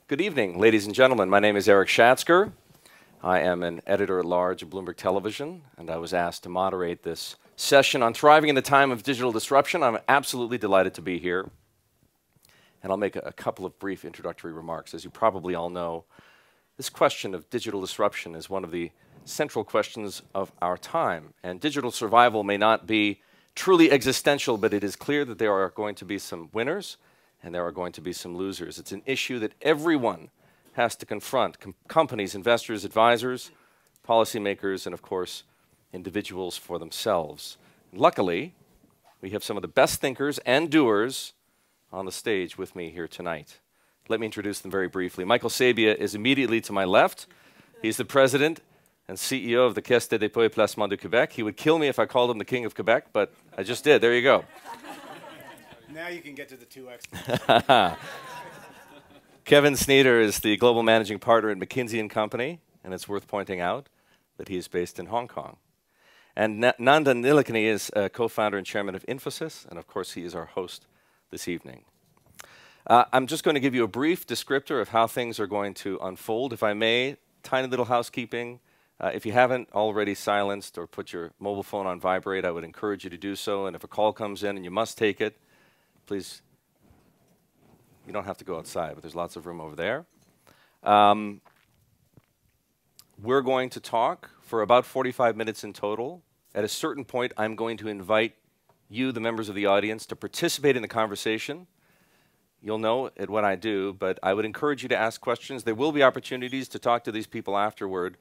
Good evening, ladies and gentlemen. My name is Erik Schatzker. I am an editor-at-large at Bloomberg Television, and I was asked to moderate this session on thriving in the time of digital disruption. I'm absolutely delighted to be here. And I'll make a couple of brief introductory remarks. As you probably all know, this question of digital disruption is one of the central questions of our time. And digital survival may not be truly existential, but it is clear that there are going to be some winners and there are going to be some losers. It's an issue that everyone has to confront, companies, investors, advisors, policymakers, and of course, individuals for themselves. Luckily, we have some of the best thinkers and doers on the stage with me here tonight. Let me introduce them very briefly. Michael Sabia is immediately to my left. He's the president and CEO of the Caisse de dépôt et placement du Québec. He would kill me if I called him the king of Quebec, but I just did. There you go. Now you can get to the 2X. Kevin Sneader is the global managing partner at McKinsey Company, and it's worth pointing out that he is based in Hong Kong. And Nandan Nilekani is co-founder and chairman of Infosys, and of course he is our host this evening. I'm just going to give you a brief descriptor of how things are going to unfold. If I may, tiny little housekeeping. If you haven't already silenced or put your mobile phone on vibrate, I would encourage you to do so. And if a call comes in and you must take it, please, you don't have to go outside, but there's lots of room over there. We're going to talk for about 45 minutes in total. At a certain point, I'm going to invite you, the members of the audience, to participate in the conversation. You'll know at what I do, but I would encourage you to ask questions. There will be opportunities to talk to these people afterward.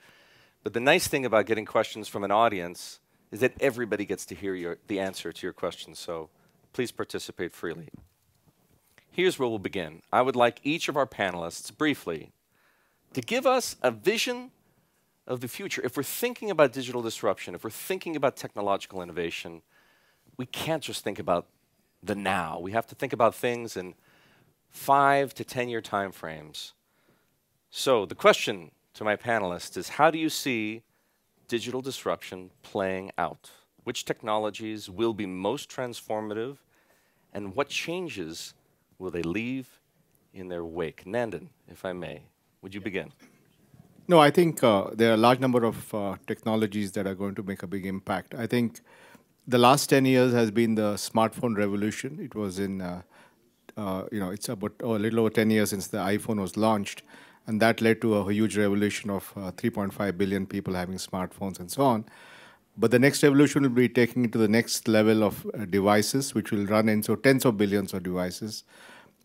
But the nice thing about getting questions from an audience is that everybody gets to hear the answer to your questions. So please participate freely. Here's where we'll begin. I would like each of our panelists, briefly, to give us a vision of the future. If we're thinking about digital disruption, if we're thinking about technological innovation, we can't just think about the now. We have to think about things in 5 to 10-year time frames. So the question to my panelists is, how do you see digital disruption playing out? Which technologies will be most transformative, and what changes will they leave in their wake? Nandan, if I may, would you begin? No, I think there are a large number of technologies that are going to make a big impact. I think the last 10 years has been the smartphone revolution. It was in, it's about a little over 10 years since the iPhone was launched, and that led to a huge revolution of 3.5 billion people having smartphones and so on. But the next revolution will be taking it to the next level of devices, which will run into tens of billions of devices.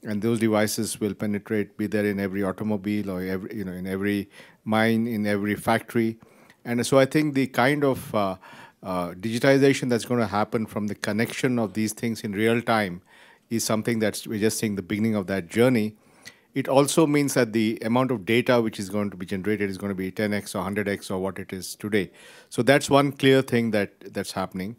And those devices will penetrate, be there in every automobile or in every mine, in every factory. And so I think the kind of digitization that's going to happen from the connection of these things in real time is something that we're just seeing the beginning of that journey. It also means that the amount of data which is going to be generated is going to be 10x or 100x or what it is today. So that's one clear thing that's happening.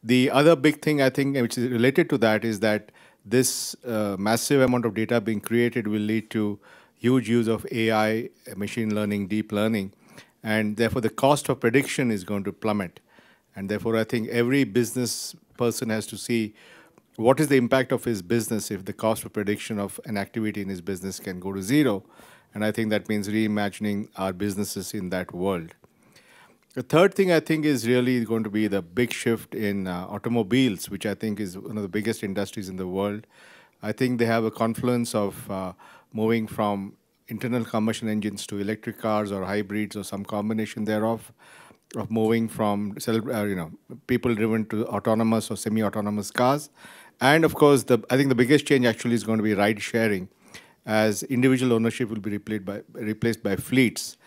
The other big thing, I think, which is related to that is that this massive amount of data being created will lead to huge use of AI, machine learning, deep learning, and therefore the cost of prediction is going to plummet. And therefore, I think every business person has to see what is the impact of his business if the cost of prediction of an activity in his business can go to zero. And I think that means reimagining our businesses in that world. The third thing I think is really going to be the big shift in automobiles, which I think is one of the biggest industries in the world. I think they have a confluence of moving from internal combustion engines to electric cars or hybrids or some combination thereof, of moving from people-driven to autonomous or semi-autonomous cars. And of course, I think the biggest change actually is going to be ride-sharing, as individual ownership will be replaced by fleets.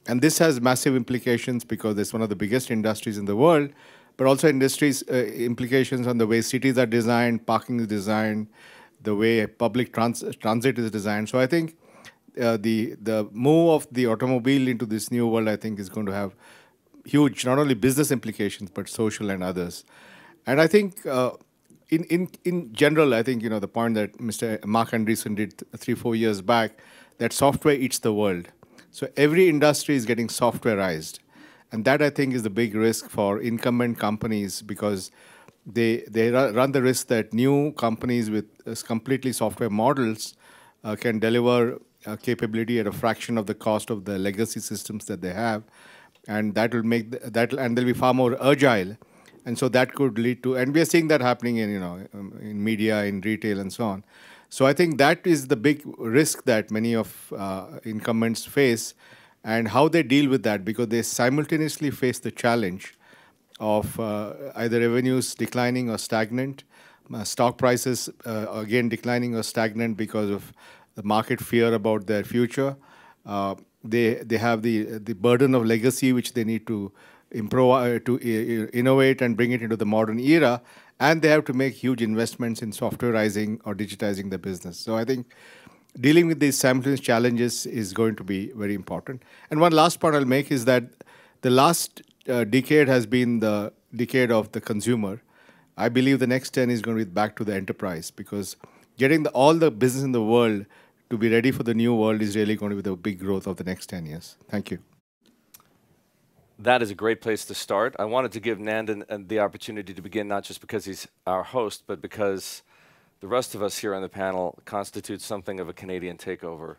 And this has massive implications because it's one of the biggest industries in the world, but also implications on the way cities are designed, parking is designed, the way public transit is designed. So I think the move of the automobile into this new world, I think, is going to have huge, not only business implications, but social and others. And I think in general, I think, the point that Mr. Mark Andreessen did 3-4 years back, that software eats the world. So every industry is getting softwareized. And that, I think, is the big risk for incumbent companies, because they run the risk that new companies with completely software models can deliver capability at a fraction of the cost of the legacy systems that they have, and that will make and they'll be far more agile, and so that could lead to, and we are seeing that happening in in media, in retail, and so on. So I think that is the big risk that many of incumbents face, and how they deal with that, because they simultaneously face the challenge of either revenues declining or stagnant, stock prices again declining or stagnant because of the market fear about their future. They have the burden of legacy, which they need to improve, to innovate and bring it into the modern era, and they have to make huge investments in softwareizing or digitizing the business. So I think dealing with these simultaneous challenges is going to be very important. And one last point I'll make is that the last decade has been the decade of the consumer. I believe the next 10 is going to be back to the enterprise, because getting all the business in the world to be ready for the new world is really going to be the big growth of the next 10 years. Thank you. That is a great place to start. I wanted to give Nandan the opportunity to begin, not just because he's our host, but because the rest of us here on the panel constitutes something of a Canadian takeover.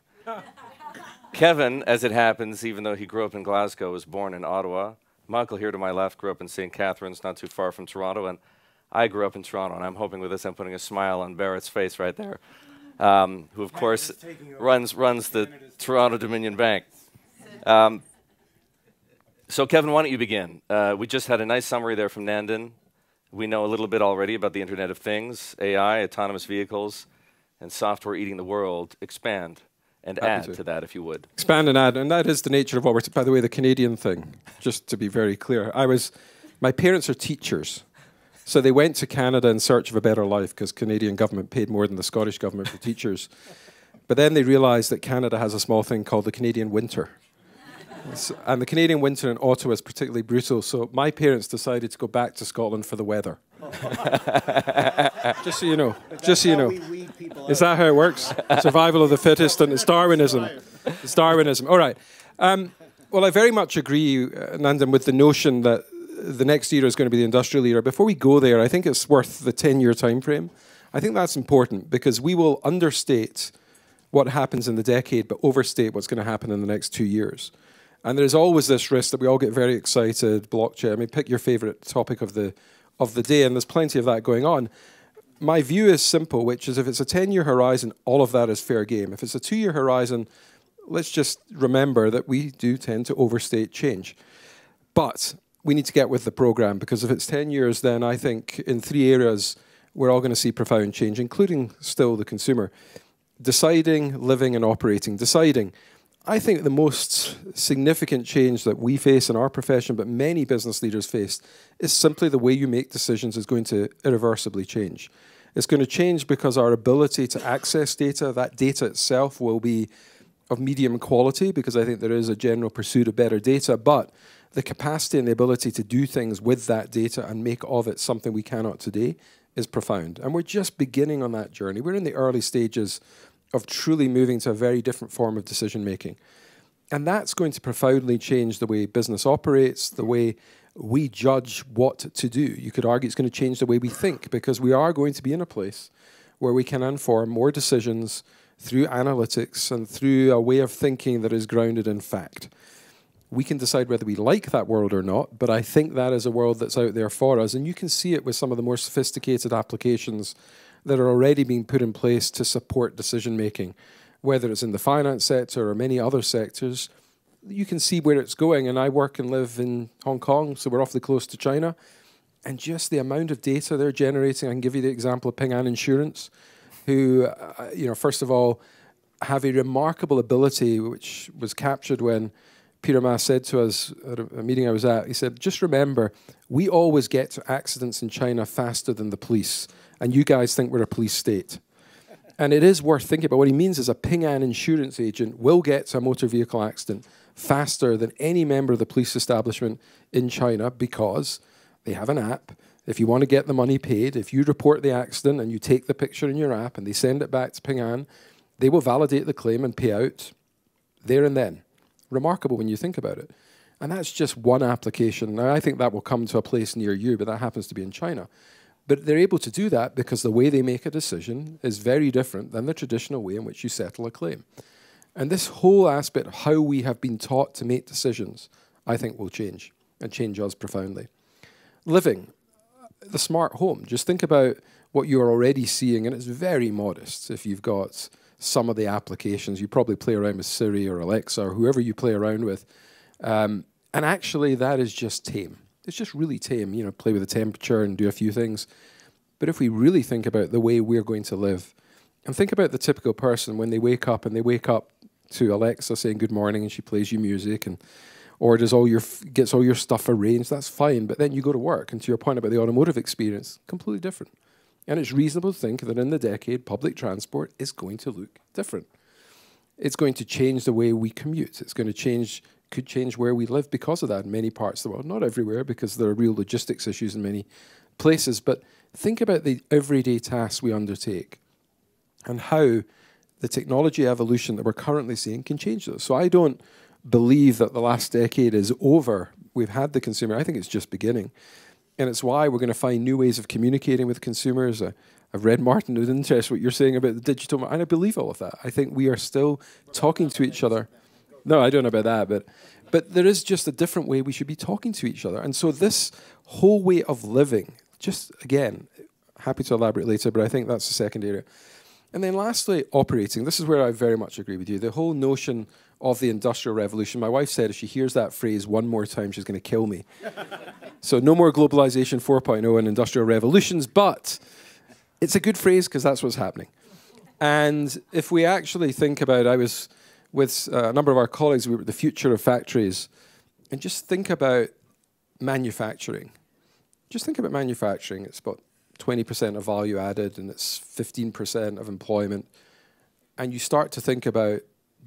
Kevin, as it happens, even though he grew up in Glasgow, was born in Ottawa. Michael, here to my left, grew up in St. Catharines, not too far from Toronto, and I grew up in Toronto, and I'm hoping with this I'm putting a smile on Barrett's face right there, who, of course, runs the Toronto Dominion Bank. So, Kevin, why don't you begin? We just had a nice summary there from Nandan. We know a little bit already about the Internet of Things, AI, autonomous vehicles, and software eating the world. Expand and add to that, if you would. Expand and add, and that is the nature of what we're, by the way, the Canadian thing, just to be very clear. My parents are teachers, so they went to Canada in search of a better life because Canadian government paid more than the Scottish government for teachers. But then they realized that Canada has a small thing called the Canadian winter. And the Canadian winter in Ottawa is particularly brutal, so my parents decided to go back to Scotland for the weather. Just so you know. Just so you know. Is that how it works? Survival of the fittest, and it's Darwinism. It's Darwinism. All right. Well, I very much agree, Nandan, with the notion that the next era is going to be the industrial era. Before we go there, I think it's worth the 10-year time frame. I think that's important because we will understate what happens in the decade, but overstate what's going to happen in the next 2 years. And there's always this risk that we all get very excited, blockchain. I mean, pick your favorite topic of the day, and there's plenty of that going on. My view is simple, which is if it's a 10-year horizon, all of that is fair game. If it's a 2-year horizon, let's just remember that we do tend to overstate change. But we need to get with the program, because if it's 10 years, then I think in 3 areas, we're all going to see profound change, including still the consumer. Deciding, living, and operating. Deciding. I think the most significant change that we face in our profession, but many business leaders face, is simply the way you make decisions is going to irreversibly change. It's going to change because our ability to access data, that data itself will be of medium quality, because I think there is a general pursuit of better data, but the capacity and the ability to do things with that data and make of it something we cannot today is profound. And we're just beginning on that journey. We're in the early stages of truly moving to a very different form of decision-making. And that's going to profoundly change the way business operates, the way we judge what to do. You could argue it's going to change the way we think, because we are going to be in a place where we can inform more decisions through analytics and through a way of thinking that is grounded in fact. We can decide whether we like that world or not, but I think that is a world that's out there for us. And you can see it with some of the more sophisticated applications that are already being put in place to support decision-making, whether it's in the finance sector or many other sectors. You can see where it's going, and I work and live in Hong Kong, so we're awfully close to China, and just the amount of data they're generating. I can give you the example of Ping An Insurance, who, first of all, have a remarkable ability, which was captured when Peter Ma said to us at a meeting I was at, he said, just remember, we always get to accidents in China faster than the police, and you guys think we're a police state. And it is worth thinking about. What he means is a Ping An insurance agent will get to a motor vehicle accident faster than any member of the police establishment in China, because they have an app. If you want to get the money paid, if you report the accident and you take the picture in your app and they send it back to Ping An, they will validate the claim and pay out there and then. Remarkable when you think about it. And that's just one application. Now, I think that will come to a place near you, but that happens to be in China. But they're able to do that because the way they make a decision is very different than the traditional way in which you settle a claim. And this whole aspect of how we have been taught to make decisions, I think will change, and change us profoundly. Living, the smart home. Just think about what you're already seeing, and it's very modest. If you've got some of the applications, you probably play around with Siri or Alexa or whoever you play around with. And actually, that is just tame. It's just really tame, you know, play with the temperature and do a few things. But if we really think about the way we're going to live, and think about the typical person when they wake up and they wake up to Alexa saying good morning and she plays you music and orders gets all your stuff arranged, that's fine. But then you go to work, and to your point about the automotive experience, completely different. And it's reasonable to think that in the decade, public transport is going to look different. It's going to change the way we commute. It's going to could change where we live because of that in many parts of the world. Not everywhere, because there are real logistics issues in many places. But think about the everyday tasks we undertake and how the technology evolution that we're currently seeing can change those. So I don't believe that the last decade is over. We've had the consumer. I think it's just beginning. And it's why we're going to find new ways of communicating with consumers. I've read, Martin, with interest what you're saying about the digital, and I believe all of that. I think we are still talking to each other. No, I don't know about that, but there is just a different way we should be talking to each other. And so this whole way of living, just again, happy to elaborate later, but I think that's the second area. And then lastly, operating. This is where I very much agree with you. The whole notion of the Industrial Revolution. My wife said if she hears that phrase one more time, she's going to kill me. So no more globalization 4.0 and industrial revolutions, but it's a good phrase because that's what's happening. And if we actually think about, I was with a number of our colleagues, we were at the future of factories, and just think about manufacturing. Just think about manufacturing. It's about 20% of value added, and it's 15% of employment. And you start to think about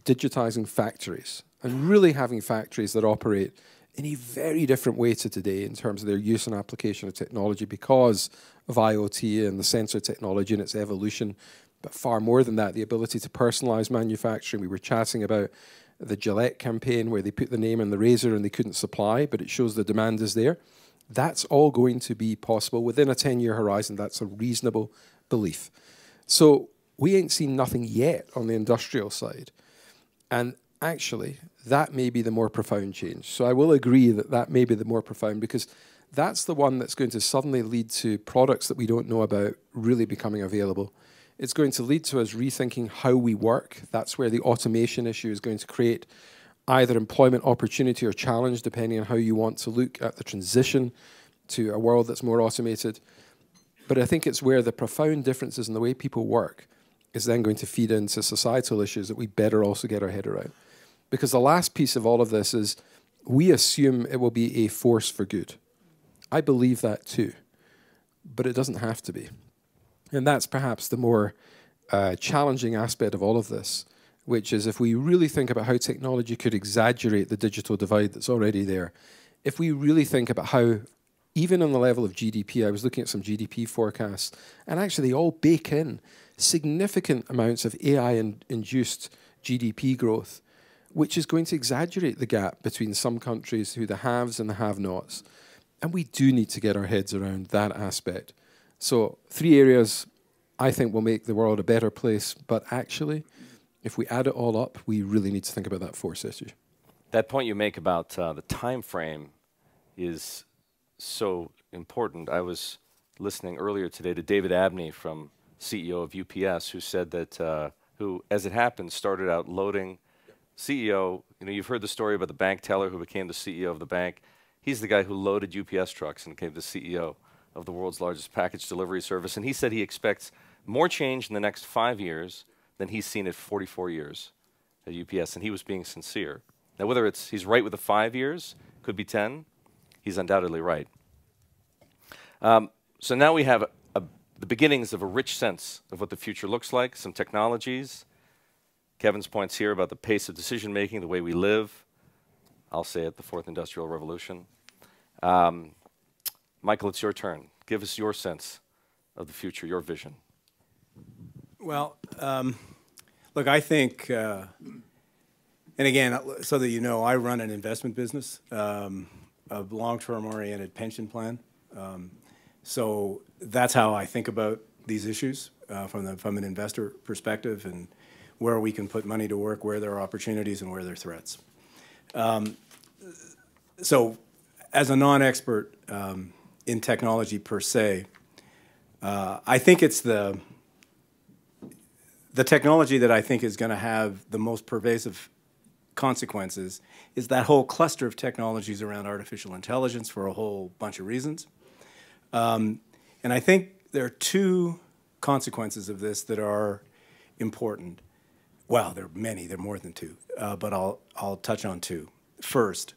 digitizing factories and really having factories that operate in a very different way to today in terms of their use and application of technology because of IoT and the sensor technology and its evolution. But far more than that, the ability to personalize manufacturing. We were chatting about the Gillette campaign where they put the name on the razor and they couldn't supply, but it shows the demand is there. That's all going to be possible within a 10-year horizon. That's a reasonable belief. So we ain't seen nothing yet on the industrial side. And actually, that may be the more profound change. So I will agree that that may be the more profound, because that's the one that's going to suddenly lead to products that we don't know about really becoming available. It's going to lead to us rethinking how we work. That's where the automation issue is going to create either employment opportunity or challenge, depending on how you want to look at the transition to a world that's more automated. But I think it's where the profound differences in the way people work is then going to feed into societal issues that we better also get our head around. Because the last piece of all of this is we assume it will be a force for good. I believe that too, but it doesn't have to be. And that's perhaps the more challenging aspect of all of this, which is if we really think about how technology could exaggerate the digital divide that's already there, if we really think about how, even on the level of GDP, I was looking at some GDP forecasts, and actually they all bake in significant amounts of AI-induced GDP growth, which is going to exaggerate the gap between some countries who the haves and the have-nots. And we do need to get our heads around that aspect. So 3 areas I think will make the world a better place, but actually, if we add it all up, we really need to think about that force issue. That point you make about the time frame is so important. I was listening earlier today to David Abney, from CEO of UPS, who said that, who, as it happened, started out loading. CEO, you know, you've heard the story about the bank teller who became the CEO of the bank. He's the guy who loaded UPS trucks and became the CEO of the world's largest package delivery service. And he said he expects more change in the next 5 years than he's seen at 44 years at UPS. And he was being sincere. Now, whether it's he's right with the 5 years, could be 10, he's undoubtedly right. So now we have the beginnings of a rich sense of what the future looks like, some technologies. Kevin's points here about the pace of decision-making, the way we live. I'll say it, the fourth industrial revolution. Michael, it's your turn. Give us your sense of the future, your vision. Well, look, I think, and again, so that you know, I run an investment business, a long-term oriented pension plan. So that's how I think about these issues from an investor perspective, and where we can put money to work, where there are opportunities and where there are threats. So as a non-expert in technology per se, I think it's the technology that I think is going to have the most pervasive consequences is that whole cluster of technologies around artificial intelligence for a whole bunch of reasons. And I think there are two consequences of this that are important. Well, there are many, there are more than two, but I'll touch on two. First,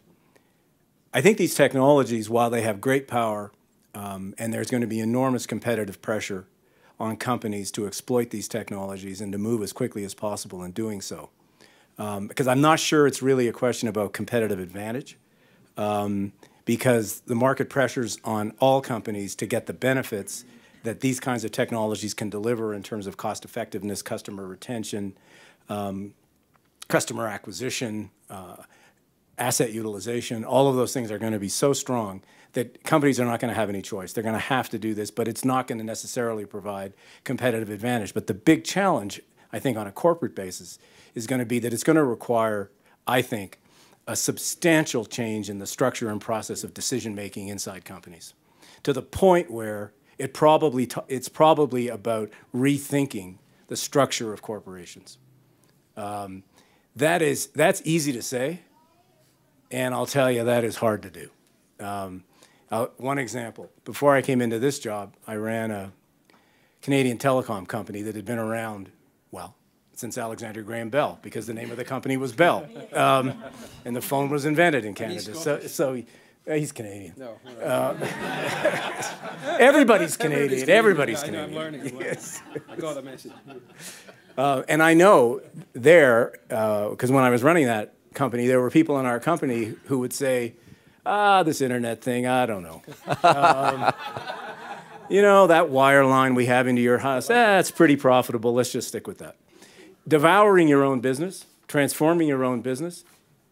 I think these technologies, while they have great power, and there's going to be enormous competitive pressure on companies to exploit these technologies and to move as quickly as possible in doing so. Because I'm not sure it's really a question about competitive advantage, because the market pressures on all companies to get the benefits that these kinds of technologies can deliver in terms of cost effectiveness, customer retention, customer acquisition, asset utilization, all of those things are going to be so strong that companies are not going to have any choice. They're going to have to do this, but it's not going to necessarily provide competitive advantage. But the big challenge, I think, on a corporate basis is going to be that it's going to require, I think, a substantial change in the structure and process of decision-making inside companies, to the point where it's probably about rethinking the structure of corporations. That's easy to say, and I'll tell you that is hard to do. One example, before I came into this job, I ran a Canadian telecom company that had been around, well, since Alexander Graham Bell, because the name of the company was Bell. And the phone was invented in Canada. So he's Canadian. No. Everybody's Canadian. Everybody's Canadian. I'm learning. Yes. I got a message. And I know there, because when I was running that company, there were people in our company who would say, this internet thing, I don't know. You know, that wire line we have into your house, it's pretty profitable. Let's just stick with that. Devouring your own business, transforming your own business,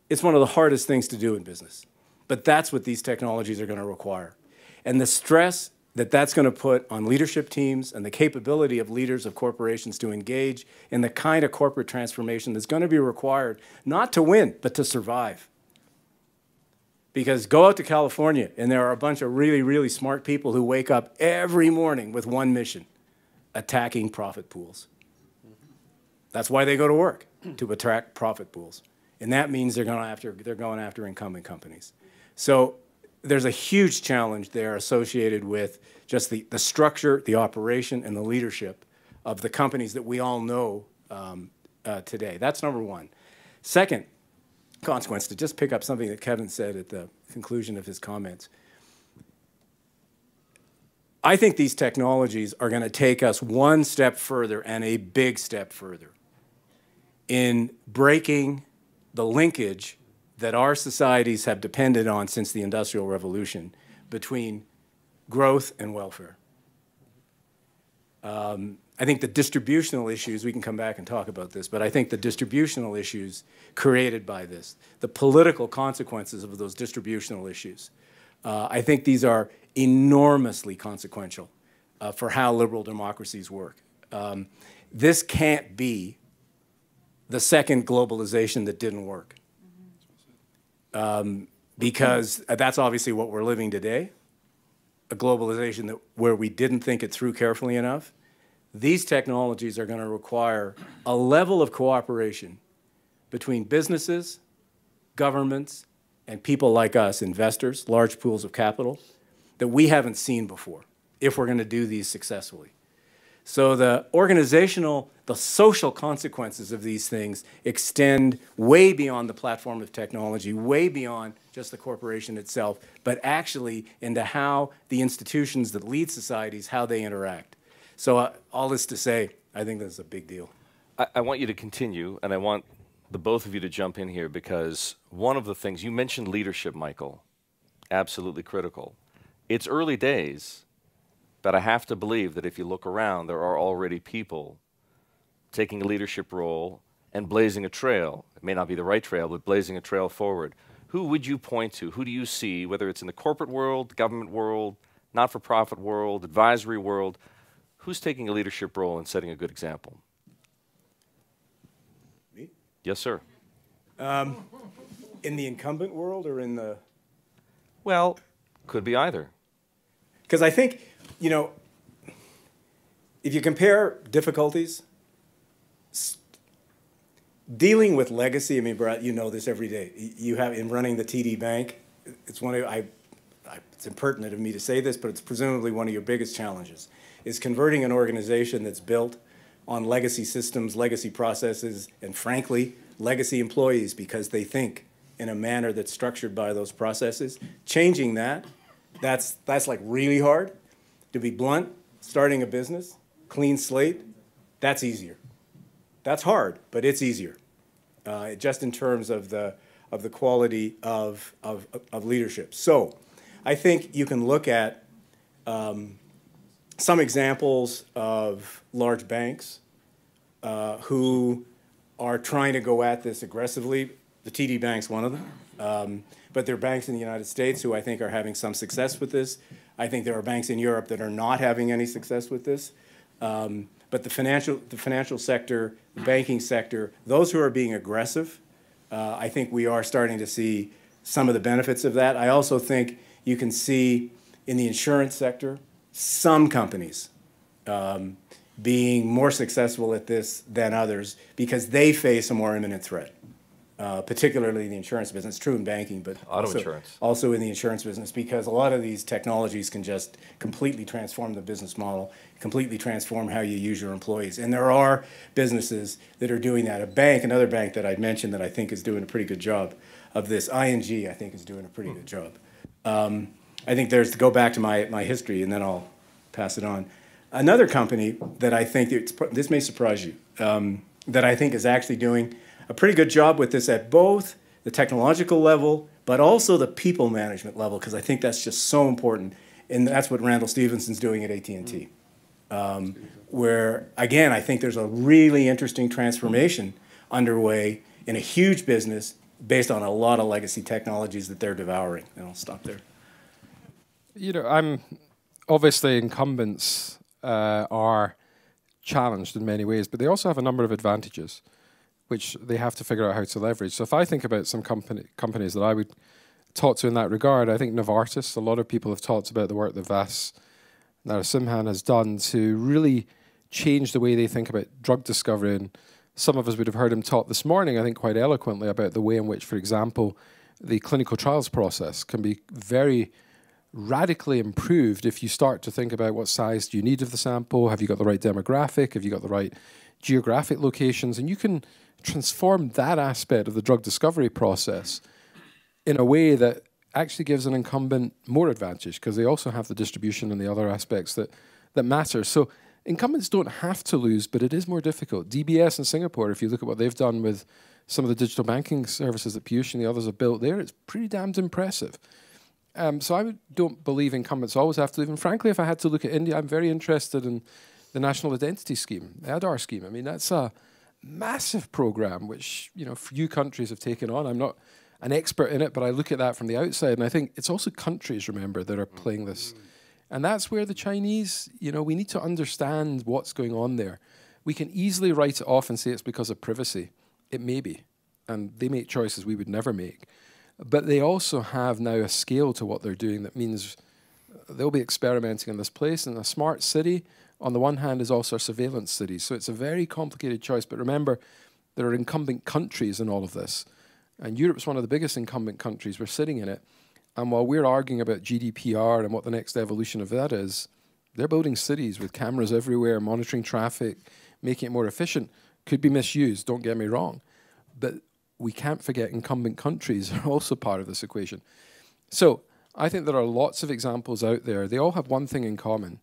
it's one of the hardest things to do in business. But that's what these technologies are going to require. And the stress that that's going to put on leadership teams and the capability of leaders of corporations to engage in the kind of corporate transformation that's going to be required, not to win, but to survive. Because go out to California, and there are a bunch of really, really smart people who wake up every morning with one mission: attacking profit pools. That's why they go to work, to attract profit pools. And that means they're going after incumbent companies. So there's a huge challenge there associated with just the structure, the operation, and the leadership of the companies that we all know today. That's number one. Second consequence, to just pick up something that Kevin said at the conclusion of his comments, I think these technologies are going to take us one step further, and a big step further, in breaking the linkage that our societies have depended on since the Industrial Revolution between growth and welfare. I think the distributional issues, we can come back and talk about this, but I think the distributional issues created by this, the political consequences of those distributional issues, I think these are enormously consequential for how liberal democracies work. This can't be the second globalization that didn't work. Because that's obviously what we're living today, a globalization where we didn't think it through carefully enough. These technologies are going to require a level of cooperation between businesses, governments, and people like us, investors, large pools of capital, that we haven't seen before, if we're going to do these successfully. So the organizational, the social consequences of these things extend way beyond the platform of technology, way beyond just the corporation itself, but actually into how the institutions that lead societies, how they interact. So all this to say, I think that's a big deal. I want you to continue, and I want the both of you to jump in here, because one of the things, you mentioned leadership, Michael, absolutely critical. It's early days, but I have to believe that if you look around, there are already people taking a leadership role and blazing a trail. It may not be the right trail, but blazing a trail forward. Who would you point to? Who do you see, whether it's in the corporate world, government world, not-for-profit world, advisory world. Who's taking a leadership role and setting a good example? Me? Yes, sir. In the incumbent world or in the... Well, could be either. Because I think, you know, if you compare difficulties, dealing with legacy, I mean, Brad, you know this every day. You have, in running the TD Bank, it's one of, it's impertinent of me to say this, but it's presumably one of your biggest challenges, is converting an organization that's built on legacy systems, legacy processes, and frankly, legacy employees because they think in a manner that's structured by those processes. Changing that, that's like really hard. To be blunt, starting a business, clean slate, that's easier. That's hard, but it's easier, just in terms of the quality of leadership. So I think you can look at some examples of large banks who are trying to go at this aggressively. The TD Bank's one of them. But there are banks in the United States who I think are having some success with this. I think there are banks in Europe that are not having any success with this. But the financial sector, the banking sector, those who are being aggressive, I think we are starting to see some of the benefits of that. I also think you can see in the insurance sector some companies being more successful at this than others because they face a more imminent threat, particularly in the insurance business. It's true in banking, but also in the insurance business, because a lot of these technologies can just completely transform the business model, completely transform how you use your employees. And there are businesses that are doing that. Another bank that I mentioned that I think is doing a pretty good job of this, ING, I think is doing a pretty good job. I think there's, to go back to my history, and then I'll pass it on. Another company that I think, this may surprise you, that I think is actually doing a pretty good job with this at both the technological level, but also the people management level, because I think that's just so important. And that's what Randall Stevenson's doing at AT&T, where, again, I think there's a really interesting transformation underway in a huge business based on a lot of legacy technologies that they're devouring. And I'll stop there. You know, obviously incumbents are challenged in many ways, but they also have a number of advantages which they have to figure out how to leverage. So if I think about some companies that I would talk to in that regard, I think Novartis, a lot of people have talked about the work that Vas Narasimhan has done to really change the way they think about drug discovery. And some of us would have heard him talk this morning, I think quite eloquently, about the way in which, for example, the clinical trials process can be very radically improved if you start to think about what size do you need of the sample, have you got the right demographic, have you got the right geographic locations, and you can transform that aspect of the drug discovery process in a way that actually gives an incumbent more advantage because they also have the distribution and the other aspects that matter. So incumbents don't have to lose, but it is more difficult. DBS in Singapore, if you look at what they've done with some of the digital banking services that Piyush and the others have built there, it's pretty damned impressive. So I don't believe incumbents always have to leave. And frankly, if I had to look at India, I'm very interested in the National Identity Scheme, the Aadhaar scheme. I mean, that's a massive program which, you know, few countries have taken on. I'm not an expert in it, but I look at that from the outside, and I think it's also countries, remember, that are playing this. And that's where the Chinese, you know, we need to understand what's going on there. We can easily write it off and say it's because of privacy. It may be, and they make choices we would never make. But they also have now a scale to what they're doing that means they'll be experimenting in this place. And a smart city, on the one hand, is also a surveillance city. So it's a very complicated choice. But remember, there are incumbent countries in all of this. And Europe's one of the biggest incumbent countries. We're sitting in it. And while we're arguing about GDPR and what the next evolution of that is, they're building cities with cameras everywhere, monitoring traffic, making it more efficient. Could be misused, don't get me wrong. But we can't forget incumbent countries are also part of this equation. So I think there are lots of examples out there. They all have one thing in common,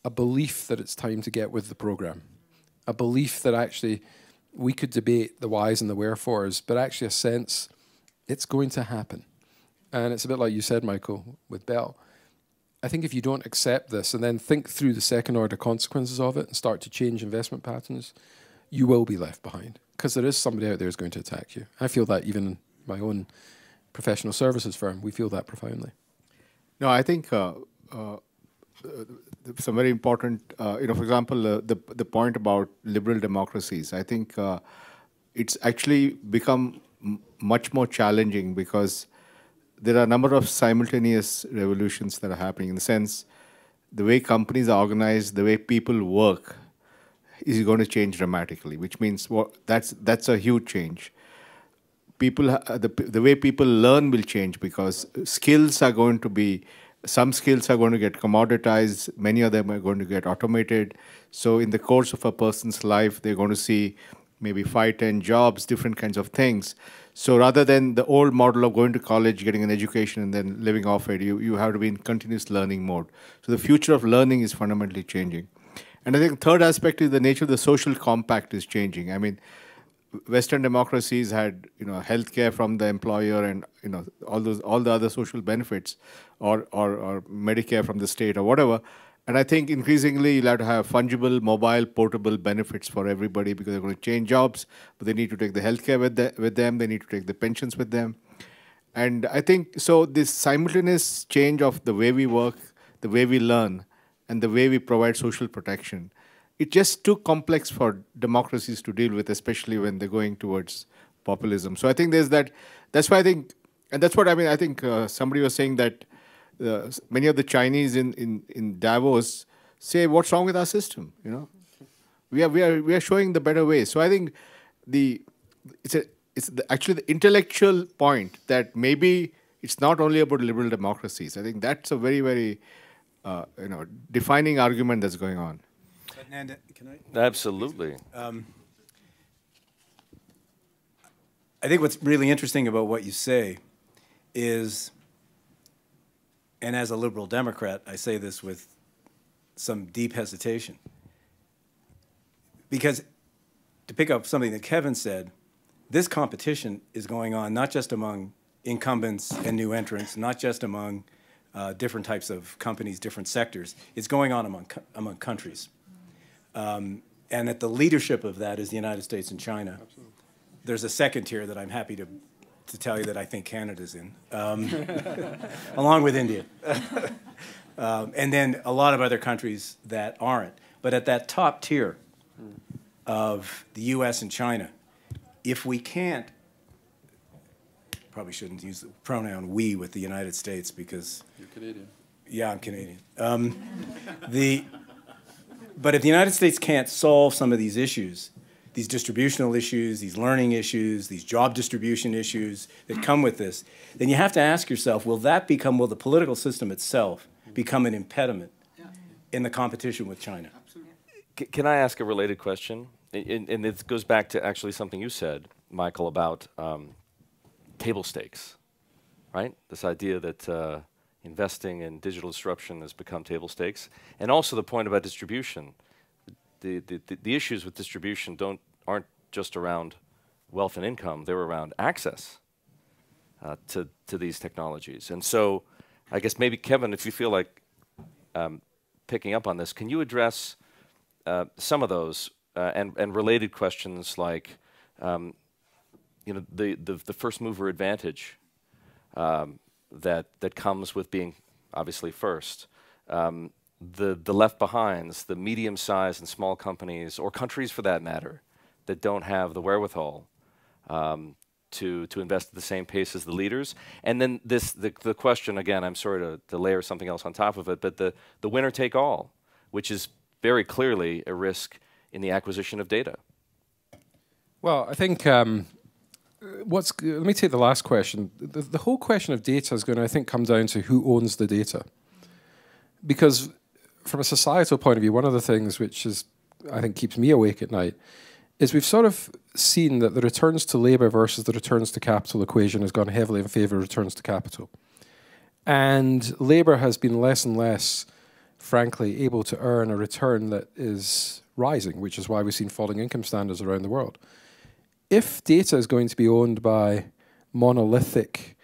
a belief that it's time to get with the program, a belief that actually we could debate the whys and the wherefores, but actually a sense it's going to happen. And it's a bit like you said, Michael, with Bell. I think if you don't accept this and then think through the second-order consequences of it and start to change investment patterns, you will be left behind because there is somebody out there who's going to attack you. I feel that even in my own professional services firm, we feel that profoundly. No, I think some very important, for example, the point about liberal democracies. I think it's actually become much more challenging because there are a number of simultaneous revolutions that are happening. In the sense, the way companies are organized, the way people work, is going to change dramatically. Which means that's a huge change. People, the way people learn will change because skills are going to be. Some skills are going to get commoditized. Many of them are going to get automated. So in the course of a person's life, they're going to see maybe 5, 10 jobs, different kinds of things. So rather than the old model of going to college, getting an education, and then living off it, you have to be in continuous learning mode. So the future of learning is fundamentally changing. And I think the third aspect is the nature of the social compact is changing. I mean, Western democracies had, healthcare from the employer and, all the other social benefits, or Medicare from the state or whatever. And I think increasingly you'll have to have fungible, mobile, portable benefits for everybody because they're going to change jobs, but they need to take the healthcare with them. They need to take the pensions with them. And I think so. This simultaneous change of the way we work, the way we learn, and the way we provide social protection. It's just too complex for democracies to deal with, especially when they're going towards populism. So I think there's that. That's why I think, and that's what I mean. I think somebody was saying that many of the Chinese in Davos say, "What's wrong with our system?" We are showing the better way. So I think actually the intellectual point that maybe it's not only about liberal democracies. I think that's a very, very defining argument that's going on. Nandan, can I? Absolutely. I think what's really interesting about what you say is, and as a liberal Democrat, I say this with some deep hesitation, because to pick up something that Kevin said, this competition is going on not just among incumbents and new entrants, not just among different types of companies, different sectors. It's going on among countries. And at the leadership of that is the United States and China. Absolutely. There's a second tier that I'm happy to tell you that I think Canada's in, along with India. And then a lot of other countries that aren't. But at that top tier of the US and China, if we can't, probably shouldn't use the pronoun we with the United States because... You're Canadian. Yeah, I'm Canadian. But if the United States can't solve some of these issues, these distributional issues, these learning issues, these job distribution issues that come with this, then you have to ask yourself, will the political system itself become an impediment in the competition with China? Can I ask a related question? And it goes back to actually something you said, Michael, about table stakes, right? This idea that investing in digital disruption has become table stakes. And also the point about distribution. The issues with distribution aren't just around wealth and income, they're around access to these technologies. And so I guess maybe, Kevin, if you feel like picking up on this, can you address some of those and related questions like the first mover advantage that comes with being obviously first, the left behinds, the medium sized and small companies, or countries for that matter, that don't have the wherewithal to invest at the same pace as the leaders. And then the question, again, I'm sorry to layer something else on top of it, but the winner take all, which is very clearly a risk in the acquisition of data. Well, I think let me take the last question. The whole question of data is going to, I think, come down to who owns the data. Because from a societal point of view, one of the things which is, I think, keeps me awake at night is we've sort of seen that the returns to labour versus the returns to capital equation has gone heavily in favour of returns to capital. And labour has been less and less, frankly, able to earn a return that is rising, which is why we've seen falling income standards around the world. If data is going to be owned by monolithic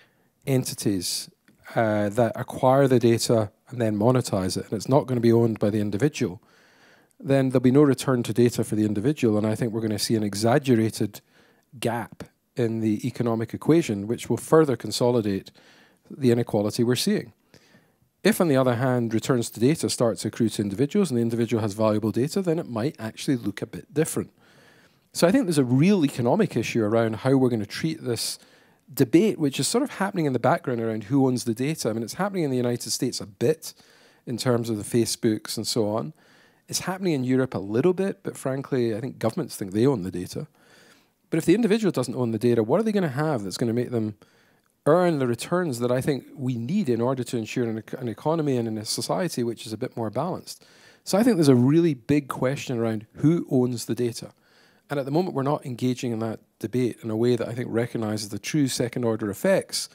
entities that acquire the data and then monetize it, and it's not going to be owned by the individual, then there'll be no return to data for the individual, and I think we're going to see an exaggerated gap in the economic equation, which will further consolidate the inequality we're seeing. If, on the other hand, returns to data start to accrue to individuals and the individual has valuable data, then it might actually look a bit different. So I think there's a real economic issue around how we're going to treat this debate, which is sort of happening in the background around who owns the data. I mean, it's happening in the United States a bit in terms of the Facebooks and so on. It's happening in Europe a little bit, but frankly, I think governments think they own the data. But if the individual doesn't own the data, what are they going to have that's going to make them earn the returns that I think we need in order to ensure an economy and in a society which is a bit more balanced? So I think there's a really big question around who owns the data. And at the moment, we're not engaging in that debate in a way that I think recognises the true second-order effects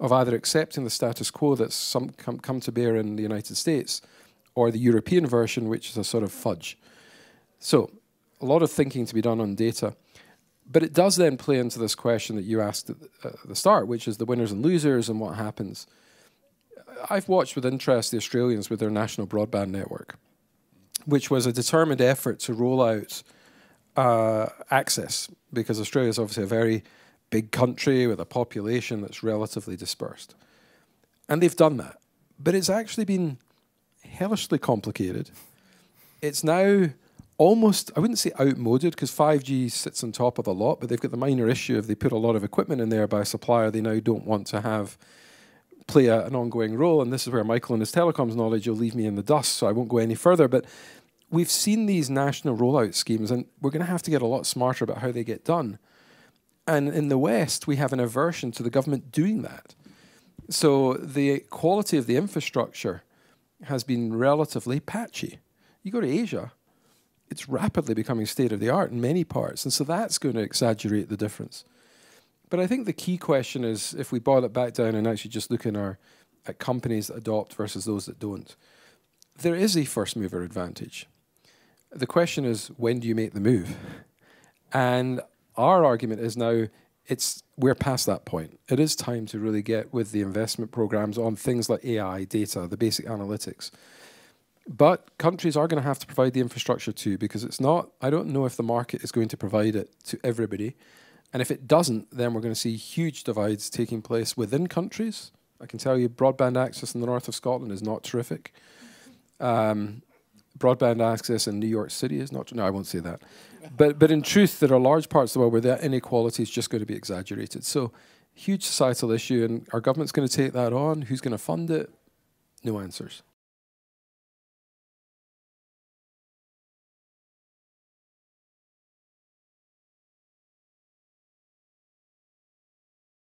of either accepting the status quo that's come to bear in the United States or the European version, which is a sort of fudge. So a lot of thinking to be done on data. But it does then play into this question that you asked at the start, which is the winners and losers and what happens. I've watched with interest the Australians with their national broadband network, which was a determined effort to roll out access, because Australia is obviously a very big country with a population that's relatively dispersed. And they've done that. But it's actually been hellishly complicated. It's now almost, I wouldn't say outmoded, because 5G sits on top of a lot, but they've got the minor issue of they put a lot of equipment in there by a supplier they now don't want to have play an ongoing role. And this is where Michael and his telecoms knowledge will leave me in the dust, so I won't go any further. But we've seen these national rollout schemes, and we're going to have to get a lot smarter about how they get done. And in the West, we have an aversion to the government doing that. So the quality of the infrastructure has been relatively patchy. You go to Asia, it's rapidly becoming state-of-the-art in many parts, and so that's going to exaggerate the difference. But I think the key question is, if we boil it back down and actually just look at companies that adopt versus those that don't, there is a first-mover advantage. The question is, when do you make the move? And our argument is now we're past that point. It is time to really get with the investment programs on things like AI, data, the basic analytics. But countries are going to have to provide the infrastructure too, because it's not, I don't know if the market is going to provide it to everybody. And if it doesn't, then we're going to see huge divides taking place within countries. I can tell you broadband access in the north of Scotland is not terrific. Broadband access in New York City is not, no, I won't say that. But in truth, there are large parts of the world where that inequality is just going to be exaggerated. So huge societal issue, and our government's going to take that on. Who's going to fund it? No answers.